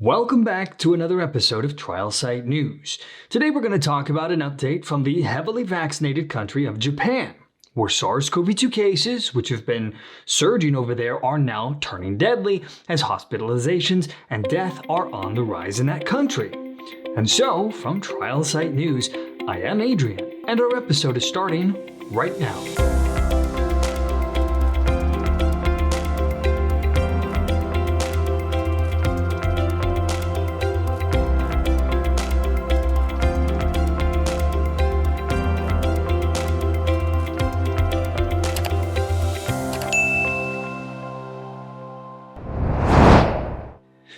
Welcome back to another episode of TrialSite News. Today we're going to talk about an update from the heavily vaccinated country of Japan, where SARS-CoV-2 cases, which have been surging over there, are now turning deadly as hospitalizations and death are on the rise in that country. And so, from TrialSite News, I am Adrian, and our episode is starting right now.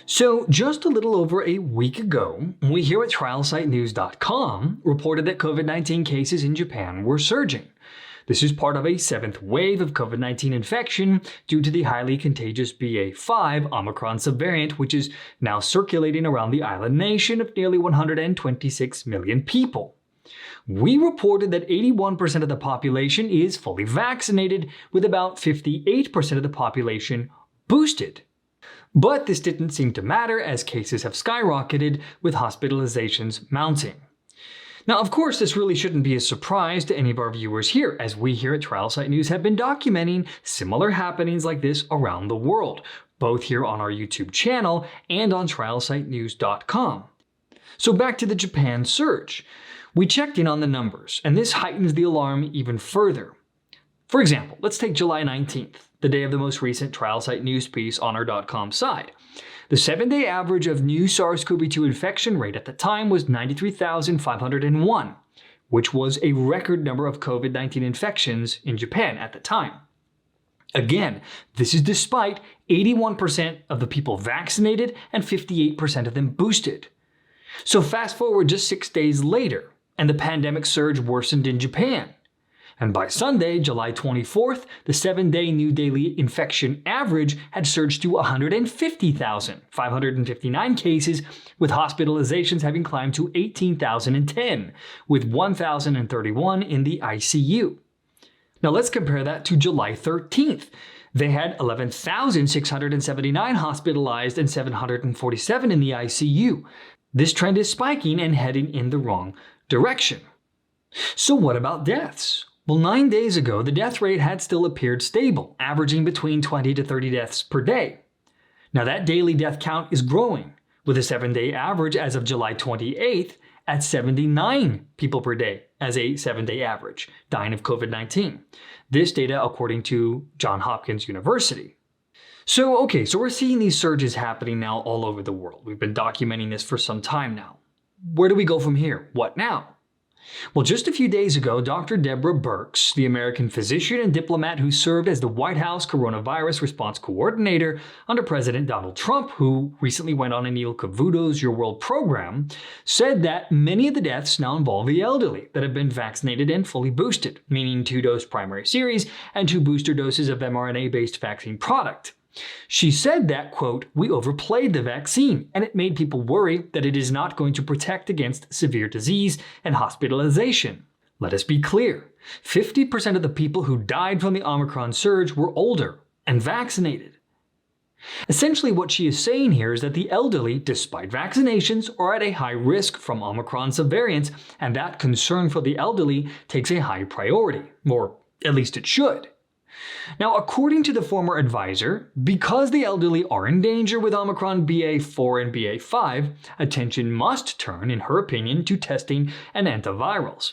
So, just a little over a week ago, we here at TrialSiteNews.com reported that COVID-19 cases in Japan were surging. This is part of a seventh wave of COVID-19 infection due to the highly contagious BA.5 Omicron subvariant, which is now circulating around the island nation of nearly 126 million people. We reported that 81% of the population is fully vaccinated, with about 58% of the population boosted. But this didn't seem to matter as cases have skyrocketed, with hospitalizations mounting. Now, of course, this really shouldn't be a surprise to any of our viewers here, as we here at TrialSite News have been documenting similar happenings like this around the world, both here on our YouTube channel and on TrialSiteNews.com. So back to the Japan surge. We checked in on the numbers, and this heightens the alarm even further. For example, let's take July 19th, the day of the most recent TrialSite News piece on our .com site. The 7-day average of new SARS-CoV-2 infection rate at the time was 93,501, which was a record number of COVID-19 infections in Japan at the time. Again, this is despite 81% of the people vaccinated and 58% of them boosted. So fast forward just 6 days later, and the pandemic surge worsened in Japan. And by Sunday, July 24th, the 7-day new daily infection average had surged to 150,559 cases, with hospitalizations having climbed to 18,010, with 1,031 in the ICU. Now let's compare that to July 13th. They had 11,679 hospitalized and 747 in the ICU. This trend is spiking and heading in the wrong direction. So what about deaths? Well, 9 days ago, the death rate had still appeared stable, averaging between 20 to 30 deaths per day. Now that daily death count is growing, with a 7-day average as of July 28th at 79 people per day as a 7-day average dying of COVID-19. This data according to Johns Hopkins University. So we're seeing these surges happening now all over the world. We've been documenting this for some time now. Where do we go from here? What now? Well, just a few days ago, Dr. Deborah Birx, the American physician and diplomat who served as the White House Coronavirus Response Coordinator under President Donald Trump, who recently went on Anil Cavuto's Your World program, said that many of the deaths now involve the elderly that have been vaccinated and fully boosted, meaning 2-dose primary series and 2 booster doses of mRNA-based vaccine product. She said that, quote, "We overplayed the vaccine, and it made people worry that it is not going to protect against severe disease and hospitalization. Let us be clear, 50% of the people who died from the Omicron surge were older and vaccinated." Essentially what she is saying here is that the elderly, despite vaccinations, are at a high risk from Omicron subvariants, and that concern for the elderly takes a high priority, or at least it should. Now, according to the former advisor, because the elderly are in danger with Omicron BA.4 and BA.5, attention must turn, in her opinion, to testing and antivirals.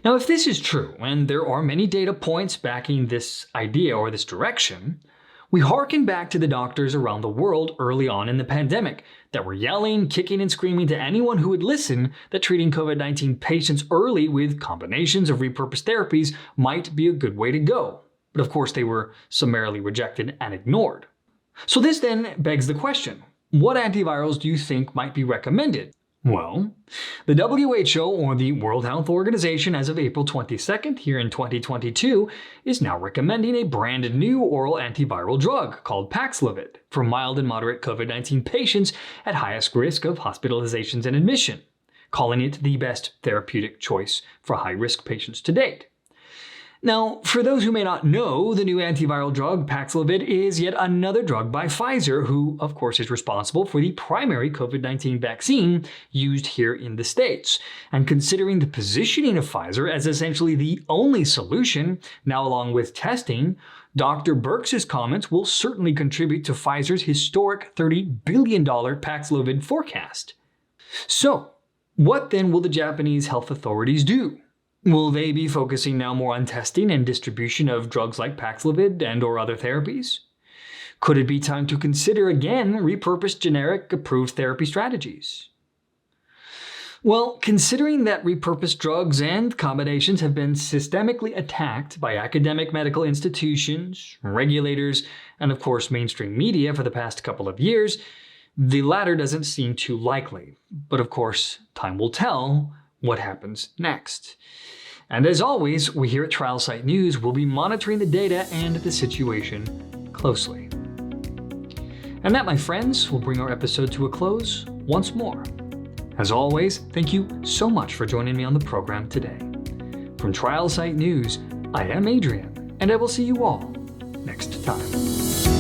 Now, if this is true, and there are many data points backing this idea or this direction, we harken back to the doctors around the world early on in the pandemic that were yelling, kicking, and screaming to anyone who would listen that treating COVID-19 patients early with combinations of repurposed therapies might be a good way to go. But of course, they were summarily rejected and ignored. So this then begs the question, what antivirals do you think might be recommended? Well, the WHO, or the World Health Organization, as of April 22nd, here in 2022, is now recommending a brand new oral antiviral drug called Paxlovid for mild and moderate COVID-19 patients at highest risk of hospitalizations and admission, calling it the best therapeutic choice for high-risk patients to date. Now, for those who may not know, the new antiviral drug Paxlovid is yet another drug by Pfizer, who of course is responsible for the primary COVID-19 vaccine used here in the States. And considering the positioning of Pfizer as essentially the only solution, now along with testing, Dr. Birx's comments will certainly contribute to Pfizer's historic $30 billion Paxlovid forecast. So, what then will the Japanese health authorities do? Will they be focusing now more on testing and distribution of drugs like Paxlovid and/or other therapies? Could it be time to consider again repurposed generic approved therapy strategies? Well, considering that repurposed drugs and combinations have been systemically attacked by academic medical institutions, regulators, and of course mainstream media for the past couple of years, the latter doesn't seem too likely. But of course, time will tell what happens next. And as always, we here at TrialSite News will be monitoring the data and the situation closely. And that, my friends, will bring our episode to a close once more. As always, thank you so much for joining me on the program today. From TrialSite News, I am Adrian, and I will see you all next time.